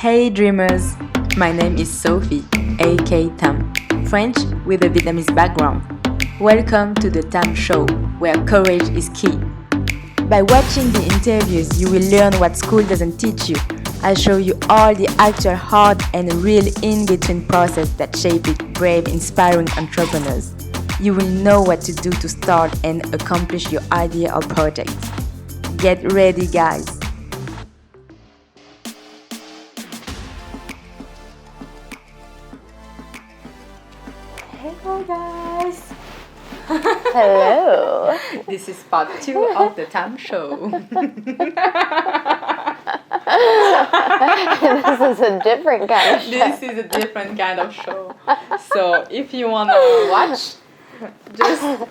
Hey dreamers, my name is Sophie, aka Tam, French with a Vietnamese background. Welcome to the Tam Show, where courage is key. By watching the interviews, you will learn what school doesn't teach you. I'll show you all the actual hard and real in-between process that shape it brave, inspiring entrepreneurs. You will know what to do to start and accomplish your idea or project. Get ready, guys. Hello, guys. Hello. This is part 2 of the Tam Show. This is a different kind of show. This is a different kind of show. So if you want to watch, just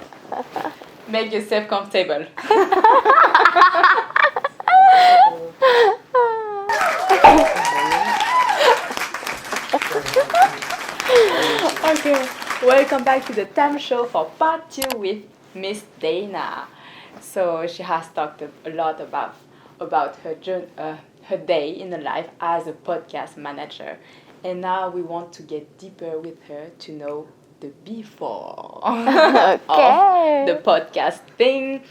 make yourself comfortable. Okay, welcome back to the Tam Show for part 2 with Miss Dana. So she has talked a lot about her journey, her day in the life as a podcast manager, and now we want to get deeper with her to know the before of the podcast thing.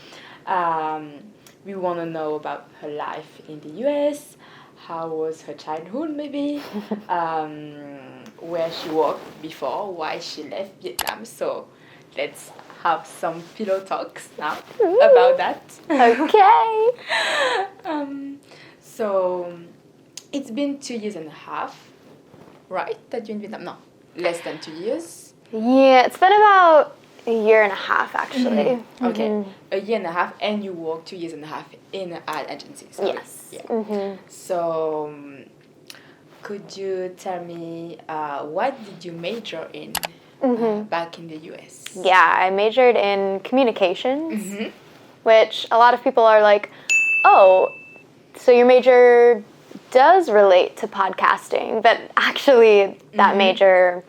We want to know about her life in the US. How was her childhood, maybe? Where she worked before, why she left Vietnam. So let's have some pillow talks now about that. Okay. So it's been 2 years and a half, right? That you're in Vietnam? No, less than 2 years. Yeah, it's been about a year and a half, actually. Mm-hmm. Okay, a year and a half, and you worked 2 years and a half in an ad agency. Sorry. Yes. Yeah. Mm-hmm. So could you tell me what did you major in back in the US? Yeah, I majored in communications, which a lot of people are like, oh, so your major does relate to podcasting. But actually, that major,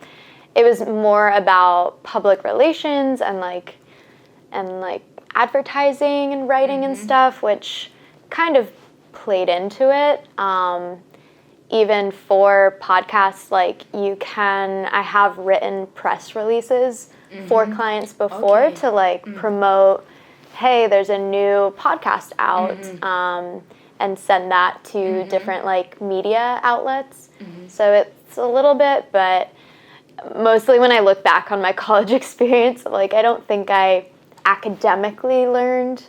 it was more about public relations and like advertising and writing and stuff, which kind of played into it. Even for podcasts, like I have written press releases for clients before to like promote, hey, there's a new podcast out, and send that to different like media outlets. So it's a little bit, but mostly when I look back on my college experience, like I don't think I academically learned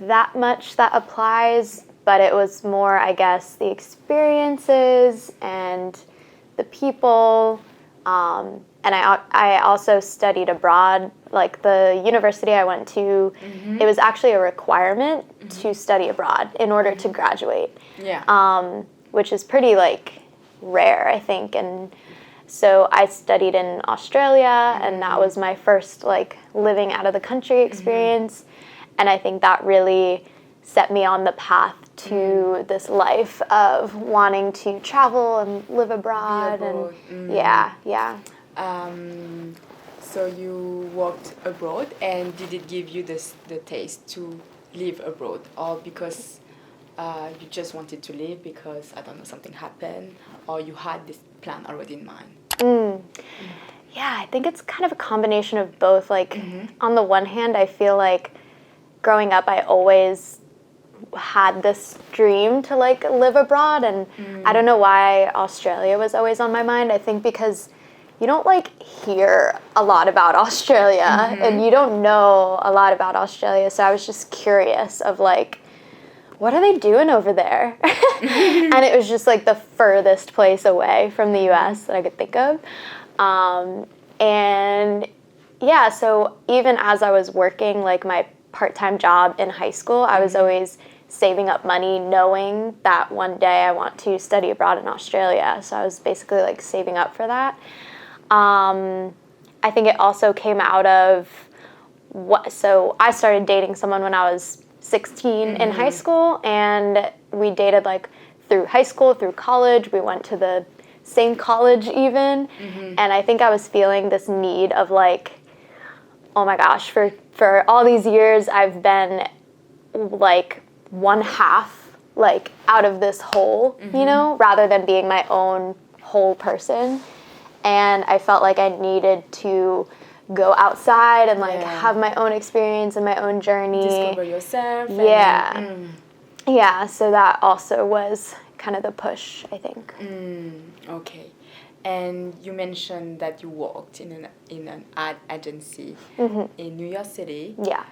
that much that applies, but it was more, I guess, the experiences and the people. And I also studied abroad. Like the university I went to, it was actually a requirement to study abroad in order to graduate. Yeah. Which is pretty like rare, I think. And so I studied in Australia, and that was my first like living out of the country experience. And I think that really set me on the path to this life of wanting to travel and live abroad. And yeah. So you worked abroad, and did it give you the taste to live abroad, or because you just wanted to live because, I don't know, something happened, or you had this plan already in mind? Yeah, I think it's kind of a combination of both. Like, on the one hand, I feel like growing up, I always had this dream to like live abroad, and I don't know why Australia was always on my mind. I think because you don't like hear a lot about Australia, and you don't know a lot about Australia, so I was just curious of like, what are they doing over there? And it was just like the furthest place away from the US that I could think of. And yeah, so even as I was working like my part-time job in high school, I was always saving up money knowing that one day I want to study abroad in Australia. So I was basically like saving up for that. I think it also came out of so I started dating someone when I was 16 in high school, and we dated like through high school, through college. We went to the same college even, and I think I was feeling this need of like, oh my gosh, for all these years I've been like one half like out of this whole, you know, rather than being my own whole person. And I felt like I needed to go outside and like have my own experience and my own journey. Discover yourself. Yeah, so that also was kind of the push, I think. Okay. And you mentioned that you worked in an ad agency in New York City. Yeah.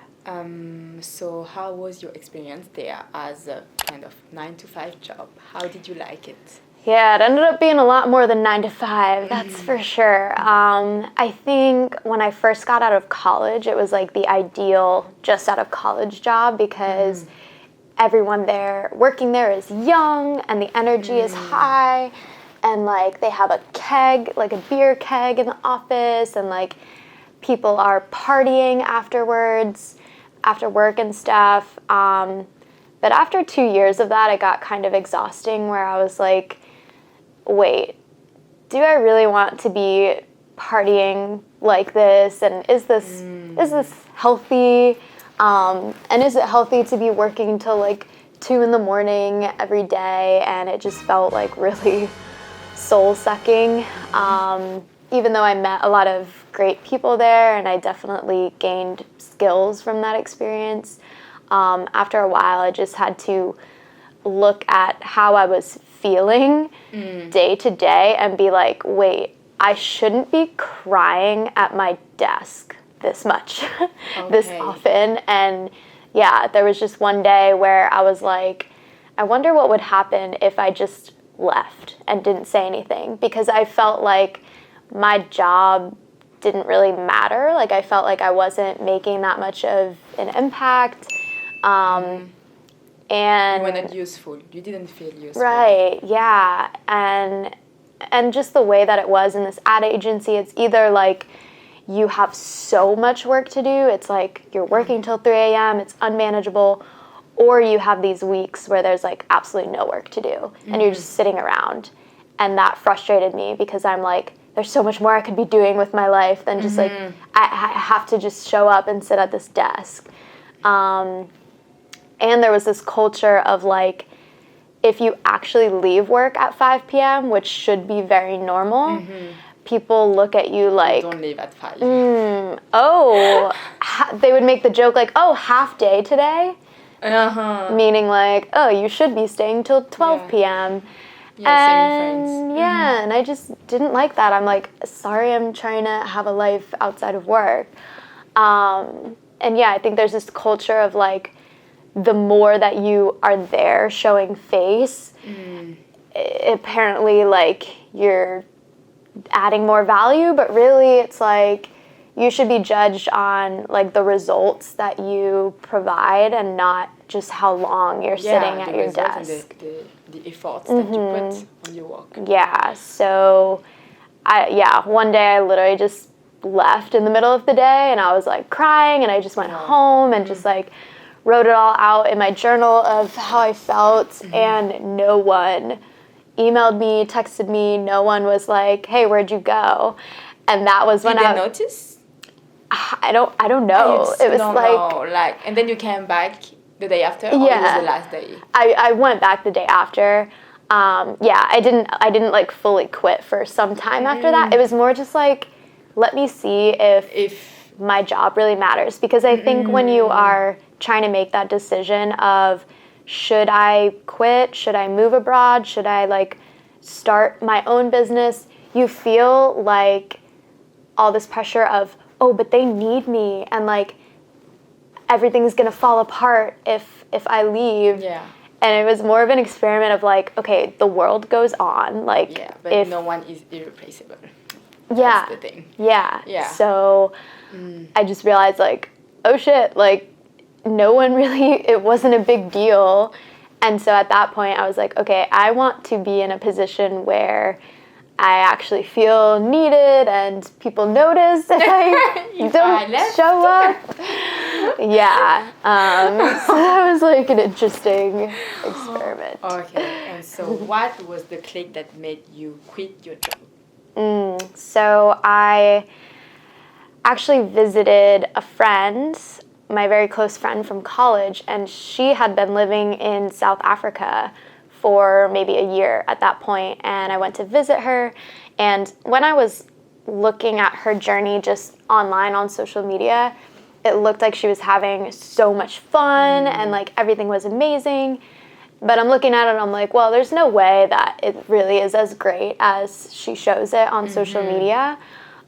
So how was your experience there as a kind of 9-to-5 job? How did you like it? Yeah, it ended up being a lot more than 9 to 5, that's for sure. I think when I first got out of college, it was like the ideal just out of college job because everyone there, working there is young and the energy is high and like they have a keg, like a beer keg in the office and like people are partying afterwards, after work and stuff. But after 2 years of that, it got kind of exhausting where I was like, wait, do I really want to be partying like this? And is this healthy? And is it healthy to be working till like 2 a.m. every day? And it just felt like really soul-sucking. Even though I met a lot of great people there and I definitely gained skills from that experience, after a while I just had to look at how I was feeling day to day and be like, wait, I shouldn't be crying at my desk this much, this often. And yeah, there was just one day where I was like, I wonder what would happen if I just left and didn't say anything, because I felt like my job didn't really matter. Like I felt like I wasn't making that much of an impact. And you were not useful. You didn't feel useful. Right, yeah. And just the way that it was in this ad agency, it's either like you have so much work to do, it's like you're working till 3 a.m., it's unmanageable, or you have these weeks where there's like absolutely no work to do and you're just sitting around. And that frustrated me because I'm like, there's so much more I could be doing with my life than just like, I have to just show up and sit at this desk. And there was this culture of like, if you actually leave work at 5 p.m., which should be very normal, people look at you like... Don't leave at 5. They would make the joke like, oh, half day today? Meaning like, oh, you should be staying till 12 p.m. And I just didn't like that. I'm like, sorry, I'm trying to have a life outside of work. And yeah, I think there's this culture of like, the more that you are there showing face, apparently like you're adding more value, but really it's like you should be judged on like the results that you provide and not just how long you're sitting at your desk. The efforts that you put on your work. Yeah, so one day I literally just left in the middle of the day and I was like crying and I just went home and just like wrote it all out in my journal of how I felt, and no one emailed me, texted me, no one was like, hey, where'd you go? And that was when Did they notice? I don't know. It was like, and then you came back the day after, or it was the last day? I went back the day after. I didn't like fully quit for some time after that. It was more just like, let me see if my job really matters, because I think when you are trying to make that decision of should I quit, should I move abroad, should I like start my own business, you feel like all this pressure of, oh, but they need me and like everything's gonna fall apart if I leave. Yeah. And it was more of an experiment of like, okay, the world goes on, like but no one is irreplaceable. Yeah. That's the thing. Yeah. So I just realized like, oh shit, like no one really, it wasn't a big deal. And so at that point I was like, okay, I want to be in a position where I actually feel needed and people notice if I don't show up. So that was like an interesting experiment. Okay, and so what was the click that made you quit your job? So I actually visited a friend my very close friend from college, and she had been living in South Africa for maybe a year at that point, and I went to visit her. And when I was looking at her journey just online on social media, it looked like she was having so much fun and like everything was amazing. But I'm looking at it and I'm like, well, there's no way that it really is as great as she shows it on social media.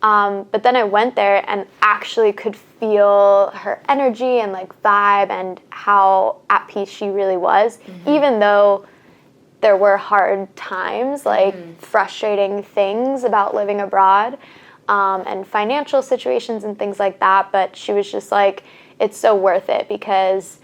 But then I went there and actually could feel her energy and like vibe and how at peace she really was, even though there were hard times, like frustrating things about living abroad, and financial situations and things like that. But she was just like, it's so worth it because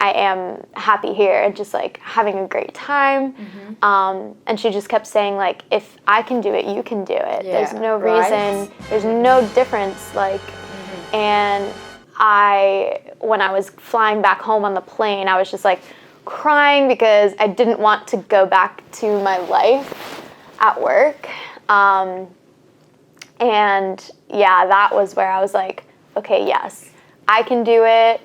I am happy here and just like having a great time. And she just kept saying like, if I can do it, you can do it. Yeah, there's no right? reason, there's no difference. Like, and when I was flying back home on the plane, I was just like crying because I didn't want to go back to my life at work. And yeah, that was where I was like, okay, yes, I can do it.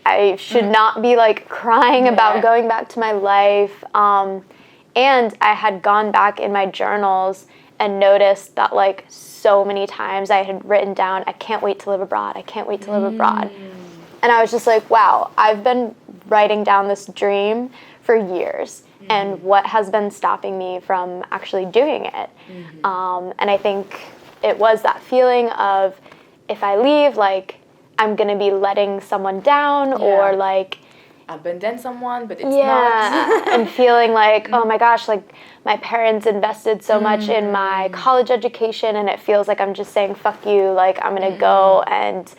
I should not be like crying about going back to my life. And I had gone back in my journals and noticed that like so many times I had written down, I can't wait to live abroad. I can't wait to live abroad. And I was just like, wow, I've been writing down this dream for years. And what has been stopping me from actually doing it? And I think it was that feeling of, if I leave, like, I'm going to be letting someone down or like abandon someone, but it's not. and feeling like, oh my gosh, like my parents invested so much in my college education and it feels like I'm just saying fuck you, like I'm going to go and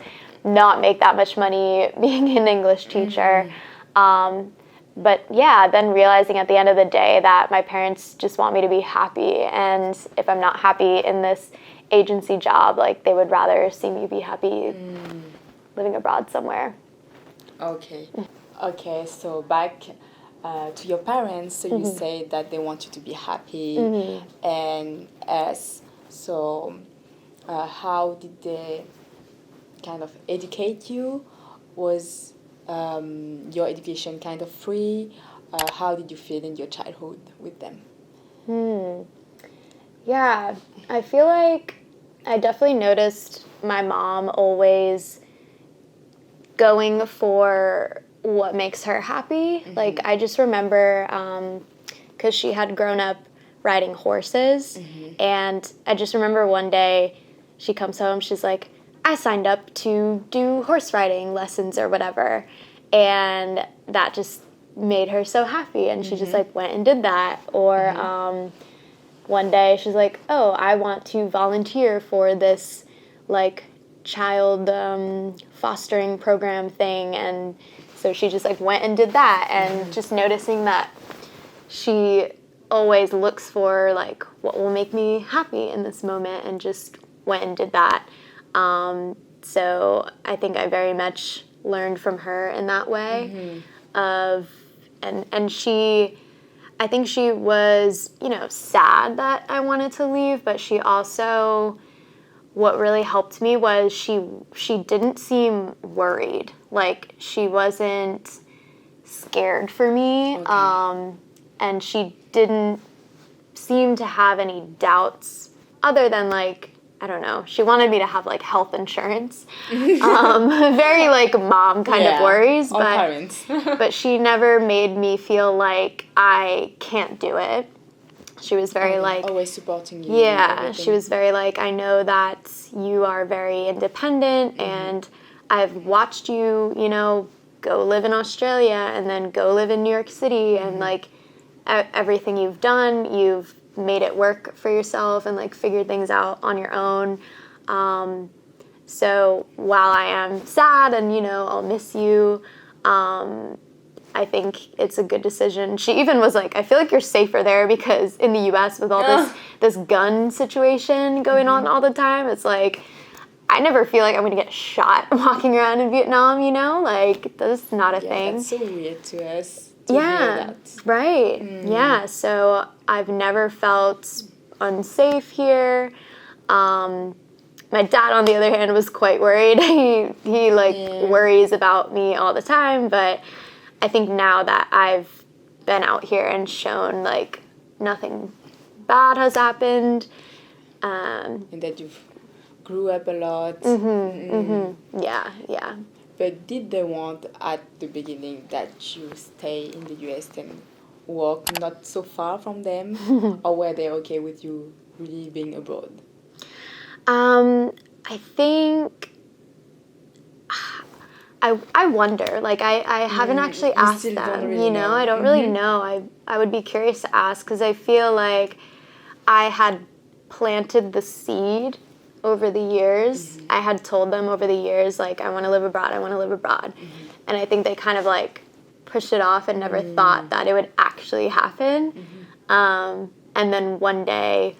not make that much money being an English teacher. But yeah, then realizing at the end of the day that my parents just want me to be happy, and if I'm not happy in this agency job, like they would rather see me be happy living abroad somewhere. Okay, so back to your parents, so you say that they want you to be happy, and so how did they kind of educate you? Was your education kind of free? How did you feel in your childhood with them? Yeah, I feel like I definitely noticed my mom always going for what makes her happy. Like, I just remember, because she had grown up riding horses, and I just remember one day she comes home, she's like, I signed up to do horse riding lessons or whatever, and that just made her so happy, and she just like went and did that. Or one day she's like, oh, I want to volunteer for this like child fostering program thing, and so she just like went and did that. And just noticing that she always looks for like what will make me happy in this moment, and just went and did that. So I think I very much learned from her in that way. And she, I think she was, you know, sad that I wanted to leave, but she also, what really helped me was she didn't seem worried. Like, she wasn't scared for me. And she didn't seem to have any doubts other than like, I don't know, she wanted me to have like health insurance. Very like mom kind of worries, all but parents. but she never made me feel like I can't do it. She was very like always supporting you. Yeah, she was very like, I know that you are very independent, and I've watched you, you know, go live in Australia and then go live in New York City, and like everything you've done, you've made it work for yourself and like figured things out on your own. So while I am sad and, you know, I'll miss you, I think it's a good decision. She even was like, I feel like you're safer there, because in the US with all this gun situation going on all the time, it's like, I never feel like I'm going to get shot walking around in Vietnam, you know? Like, that's not a thing. That's so weird to us. Hear that. Right. Yeah, so I've never felt unsafe here. My dad, on the other hand, was quite worried. He worries about me all the time, but I think now that I've been out here and shown like nothing bad has happened, and that you've grew up a lot. Yeah. But did they want at the beginning that you stay in the US and work not so far from them, or were they okay with you really being abroad? I think I wonder. Like I haven't actually asked still don't them. really You know, know. I don't really know. I would be curious to ask because I feel like I had planted the seed over the years. I had told them over the years, like, I want to live abroad. I want to live abroad. And I think they kind of like pushed it off and never thought that it would actually happen. And then one day,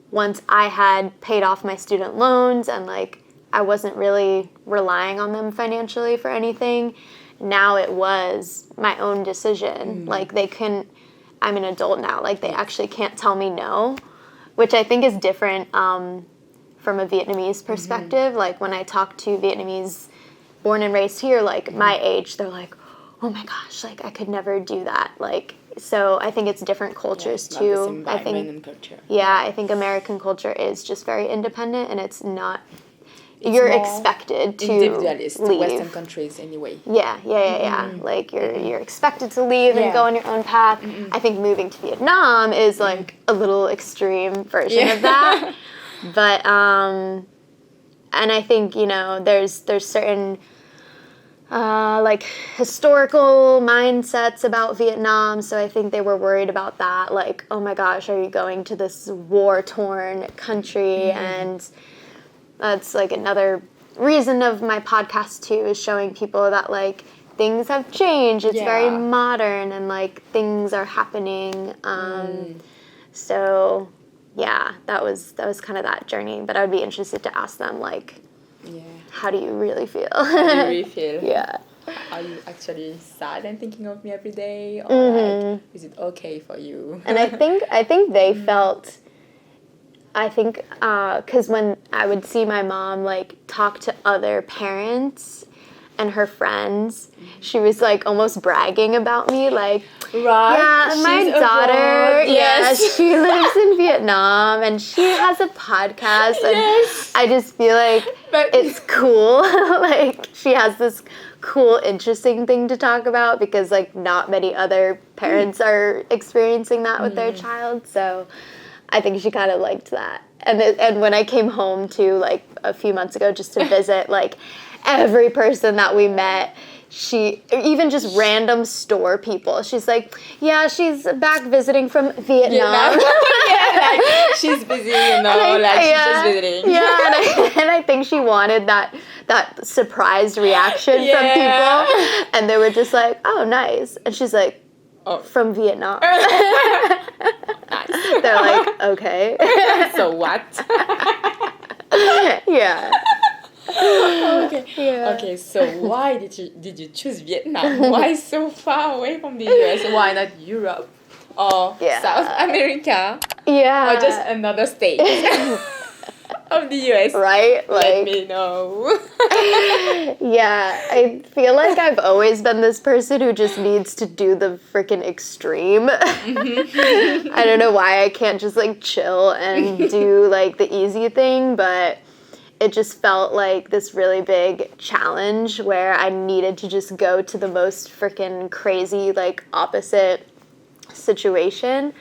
once I had paid off my student loans and like I wasn't really relying on them financially for anything, now it was my own decision. Like they couldn't, I'm an adult now, like they actually can't tell me no, which I think is different from a Vietnamese perspective. Like when I talk to Vietnamese born and raised here, like my age, they're like, oh my gosh, like I could never do that. Like, so I think it's different cultures it's not too. the same I think, and culture. yeah, I think American culture is just very independent, and it's not. It's You're more expected to individualist leave. Western countries anyway. Yeah. Like you're expected to leave and go on your own path. I think moving to Vietnam is like a little extreme version of that. But and I think, you know, there's certain like historical mindsets about Vietnam, so I think they were worried about that, like, oh my gosh, are you going to this war-torn country? And that's like another reason of my podcast too, is showing people that like things have changed. It's very modern and like things are happening. So yeah, that was kind of that journey. But I would be interested to ask them like, how do you really feel? How do you really feel? Yeah. Are you actually sad and thinking of me every day, or like, is it okay for you? And I think they felt. I think because when I would see my mom like talk to other parents and her friends, she was like almost bragging about me, like, yeah, my daughter, she lives in Vietnam and she has a podcast, and I just feel like it's cool. Like she has this cool, interesting thing to talk about because like not many other parents are experiencing that with their child, so I think she kind of liked that. And when I came home too, like a few months ago, just to visit, like every person that we met, even just random store people, she's like, yeah, she's back visiting from Vietnam. Like she's busy, you know, she's just visiting. Yeah, and I think she wanted that surprised reaction from people, and they were just like, oh, nice. And she's like, from Vietnam. Nice. They're like, okay. So what? Yeah. Okay. Yeah. Okay, so why did you choose Vietnam? Why so far away from the US? Why not Europe or South America? Yeah. Or just another state of the US? Right? Let me know. Yeah, I feel like I've always been this person who just needs to do the freaking extreme. I don't know why I can't just like chill and do like the easy thing, but it just felt like this really big challenge where I needed to just go to the most freaking crazy, like opposite situation.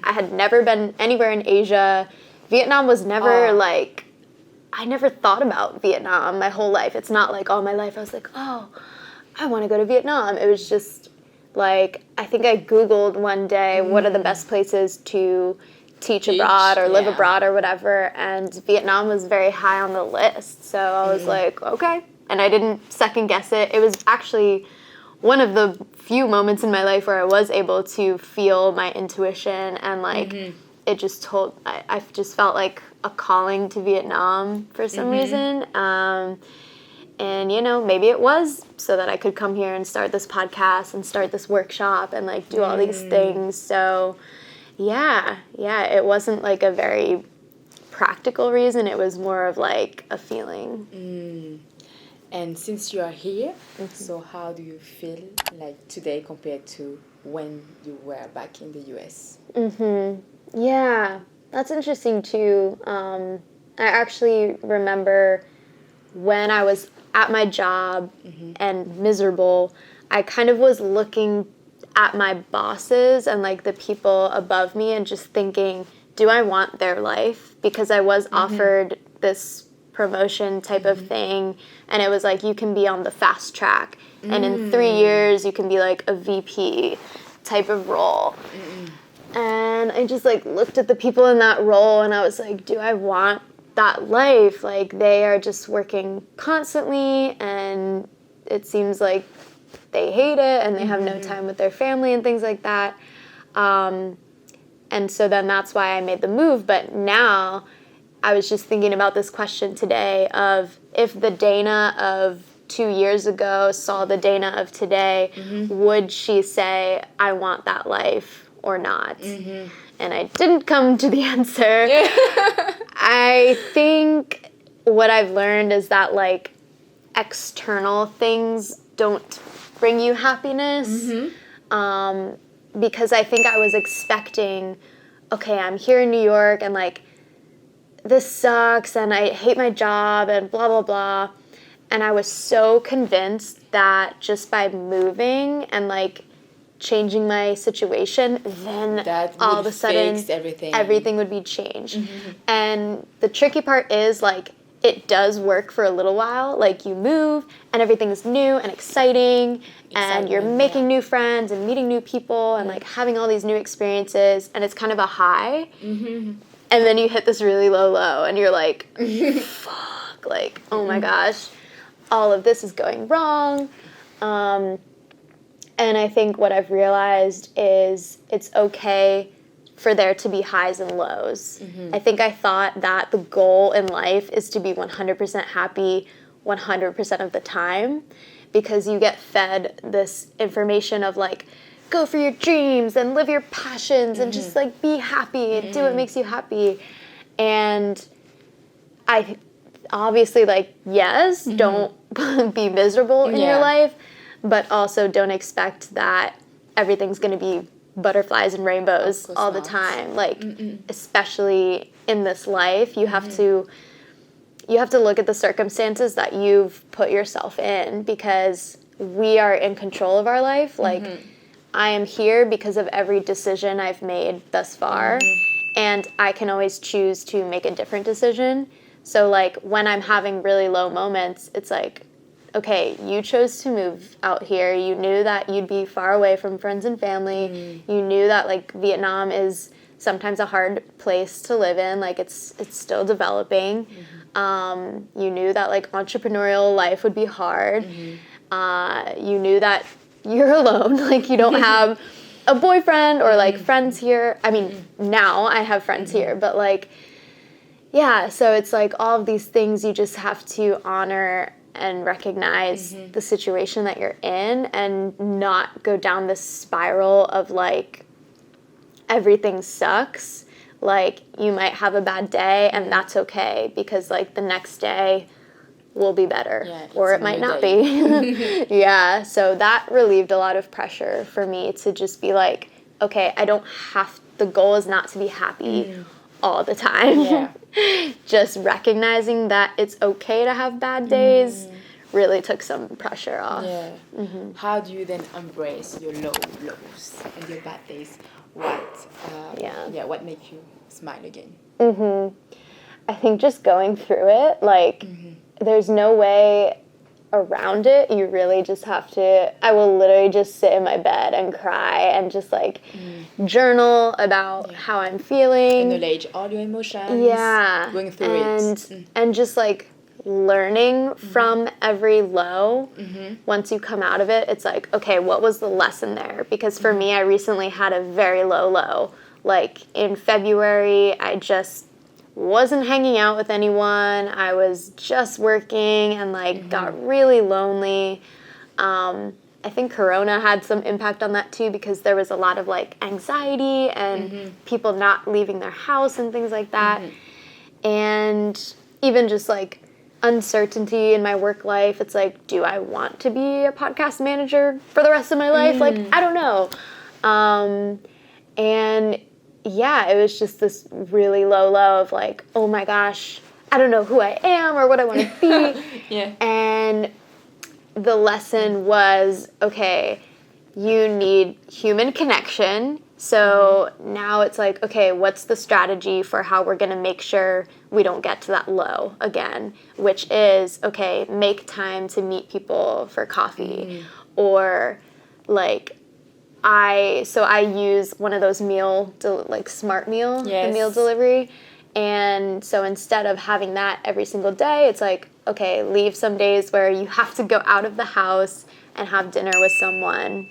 I had never been anywhere in Asia. Vietnam was never like, I never thought about Vietnam my whole life. It's not like all my life I was like, oh, I want to go to Vietnam. It was just like, I think I Googled one day, what are the best places to teach abroad or live abroad or whatever, and Vietnam was very high on the list. So I was like, okay. And I didn't second guess it. It was actually one of the few moments in my life where I was able to feel my intuition and like it just I just felt like a calling to Vietnam for some reason. And, you know, maybe it was so that I could come here and start this podcast and start this workshop and like do all these things. So yeah, it wasn't like a very practical reason. It was more of like a feeling. And since you are here, so how do you feel like today compared to when you were back in the US? Yeah, that's interesting too. I actually remember when I was at my job and miserable, I kind of was looking at my bosses and like the people above me and just thinking, do I want their life? Because I was offered this promotion type of thing, and it was like, you can be on the fast track, and in 3 years you can be like a VP type of role. And I just like looked at the people in that role and I was like, do I want that life? Like, they are just working constantly and it seems like they hate it and they have no time with their family and things like that. And so then that's why I made the move. But now I was just thinking about this question today of, if the Dana of 2 years ago saw the Dana of today, would she say, I want that life or not? And I didn't come to the answer. I think what I've learned is that like external things don't bring you happiness. Because I think I was expecting, okay, I'm here in New York and like this sucks and I hate my job and blah, blah, blah. And I was so convinced that just by moving and like changing my situation, then that all of a sudden everything would be changed. And the tricky part is like, it does work for a little while. Like, you move and everything's new and exciting and you're making new friends and meeting new people and like having all these new experiences, and it's kind of a high. And then you hit this really low and you're like, fuck, like, oh my gosh, all of this is going wrong. And I think what I've realized is it's okay for there to be highs and lows. I think I thought that the goal in life is to be 100% happy 100% of the time, because you get fed this information of like, go for your dreams and live your passions and just like be happy and do what makes you happy. And I obviously like, yes, don't be miserable in your life, but also don't expect that everything's going to be butterflies and rainbows all the time. Like, especially in this life, you have to look at the circumstances that you've put yourself in, because we are in control of our life. Like, I am here because of every decision I've made thus far, and I can always choose to make a different decision. So like, when I'm having really low moments, it's like, okay, you chose to move out here. You knew that you'd be far away from friends and family. You knew that like Vietnam is sometimes a hard place to live in. Like, it's still developing. You knew that like entrepreneurial life would be hard. You knew that you're alone. Like, you don't have a boyfriend or like friends here. I mean, now I have friends here, but like, yeah, so it's like all of these things you just have to honor and recognize the situation that you're in, and not go down this spiral of like, everything sucks. Like, you might have a bad day and that's okay, because like the next day will be better, or it might not be. Yeah, so that relieved a lot of pressure for me to just be like, okay, the goal is not to be happy all the time. Just recognizing that it's okay to have bad days really took some pressure off. How do you then embrace your lows and your bad days? What makes you smile again? I think just going through it, like, there's no way around it. You really just have to. I will literally just sit in my bed and cry and just like journal about how I'm feeling, acknowledge all your emotions, going through it, and just like learning from every low. Once you come out of it, it's like, okay, what was the lesson there? Because for me, I recently had a very low. Like, in February, I just wasn't hanging out with anyone. I was just working and like got really lonely. I think Corona had some impact on that too, because there was a lot of like anxiety and people not leaving their house and things like that. and even just like uncertainty in my work life. It's like, do I want to be a podcast manager for the rest of my life? Like, I don't know. And yeah, it was just this really low of like, oh my gosh, I don't know who I am or what I want to be. And the lesson was, okay, you need human connection. So now it's like, okay, what's the strategy for how we're going to make sure we don't get to that low again, which is, okay, make time to meet people for coffee. Or like, I use one of those smart meal, the meal delivery. And so instead of having that every single day, it's like, okay, leave some days where you have to go out of the house and have dinner with someone,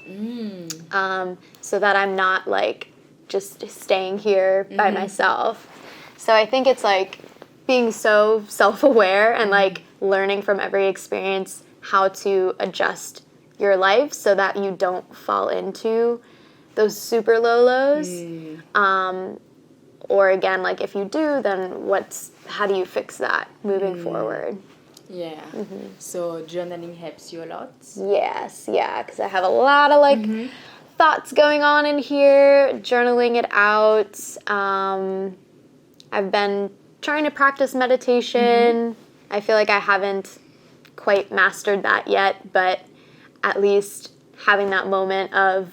so that I'm not like just staying here by myself. So I think it's like being so self-aware and like learning from every experience how to adjust your life so that you don't fall into those super low lows. Or again, like if you do, then how do you fix that moving forward? Yeah. So journaling helps you a lot? Yes, yeah, because I have a lot of like thoughts going on in here, journaling it out. I've been trying to practice meditation. I feel like I haven't quite mastered that yet, but at least having that moment of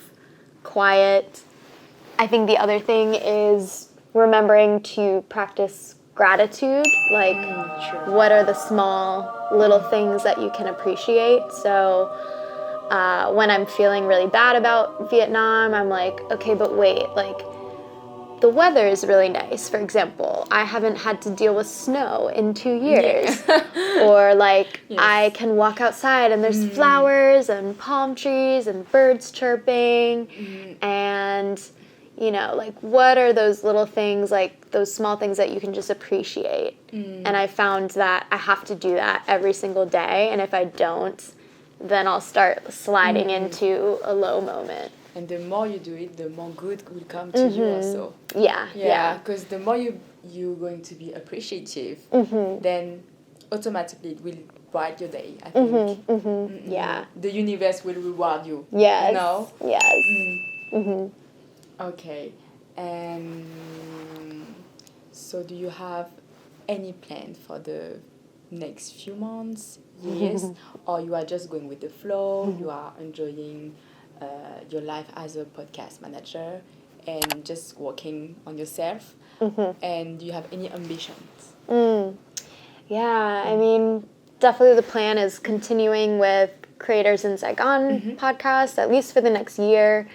quiet. I think the other thing is remembering to practice gratitude, like what are the small little things that you can appreciate. So when I'm feeling really bad about Vietnam, I'm like, okay, but wait, like the weather is really nice. For example, I haven't had to deal with snow in 2 years. Or like I can walk outside and there's flowers and palm trees and birds chirping. And you know, like what are those little things, like those small things that you can just appreciate. And I found that I have to do that every single day. And if I don't, then I'll start sliding into a low moment. And the more you do it, the more good will come to you also. Yeah. Because the more you're going to be appreciative, then automatically it will brighten your day, I think. Yeah. The universe will reward you. Yes. No? Yes. Okay. So do you have any plan for the next few months, years, or you are just going with the flow, you are enjoying your life as a podcast manager and just working on yourself, and do you have any ambitions? Yeah, I mean, definitely the plan is continuing with Creators in Saigon podcast, at least for the next year.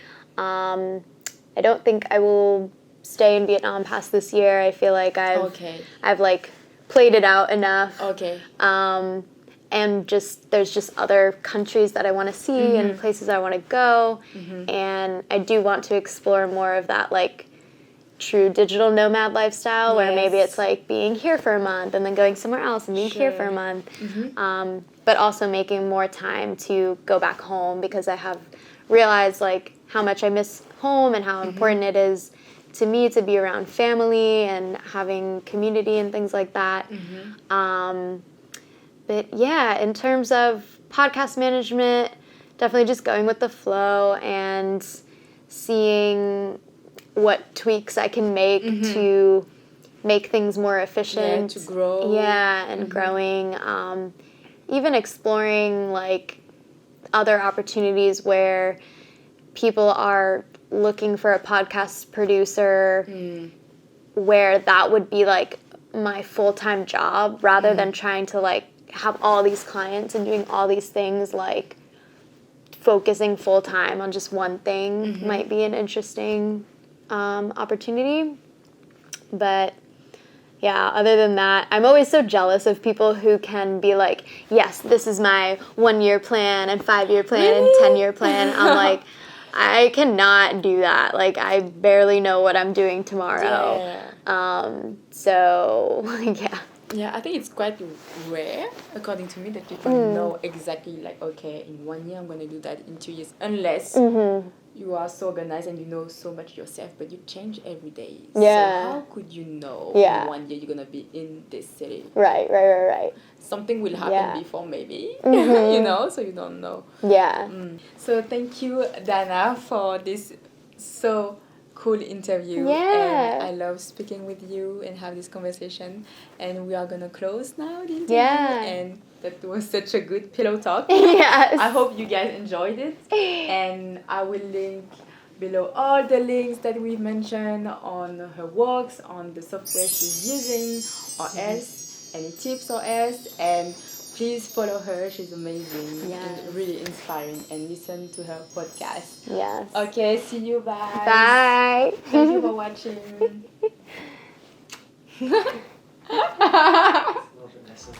I don't think I will stay in Vietnam past this year. I feel like I've like played it out enough. And there's just other countries that I want to see and places I want to go. And I do want to explore more of that like true digital nomad lifestyle where maybe it's like being here for a month and then going somewhere else and being here for a month. But also making more time to go back home, because I have realized like how much I miss home and how important it is to me to be around family and having community and things like that. But yeah, in terms of podcast management, definitely just going with the flow and seeing what tweaks I can make to make things more efficient. To grow. Yeah, and growing. Even exploring like other opportunities where people are looking for a podcast producer, where that would be like my full-time job rather than trying to like have all these clients and doing all these things. Like focusing full-time on just one thing might be an interesting opportunity. But yeah, other than that, I'm always so jealous of people who can be like, yes, this is my 1-year plan and 5-year plan and 10-year plan. I'm like, I cannot do that. Like, I barely know what I'm doing tomorrow. So, yeah. Yeah, I think it's quite rare, according to me, that people know exactly, like, okay, in 1 year I'm going to do that, in 2 years, unless you are so organized and you know so much yourself, but you change every day. Yeah. So how could you know Yeah. in 1 year you're gonna be in this city? Right. Something will happen Yeah. before maybe, Mhm. you know, so you don't know. Yeah. So thank you, Dana, for this so cool interview. Yeah. And I love speaking with you and have this conversation. And we are gonna close now the interview. Yeah. And that was such a good pillow talk. Yes. I hope you guys enjoyed it. And I will link below all the links that we've mentioned on her works, on the software she's using, or else, any tips or else. And please follow her. She's amazing and really inspiring. And listen to her podcast. Yes. Okay, see you. Bye. Bye. Thank you for watching. Love it, Nessa.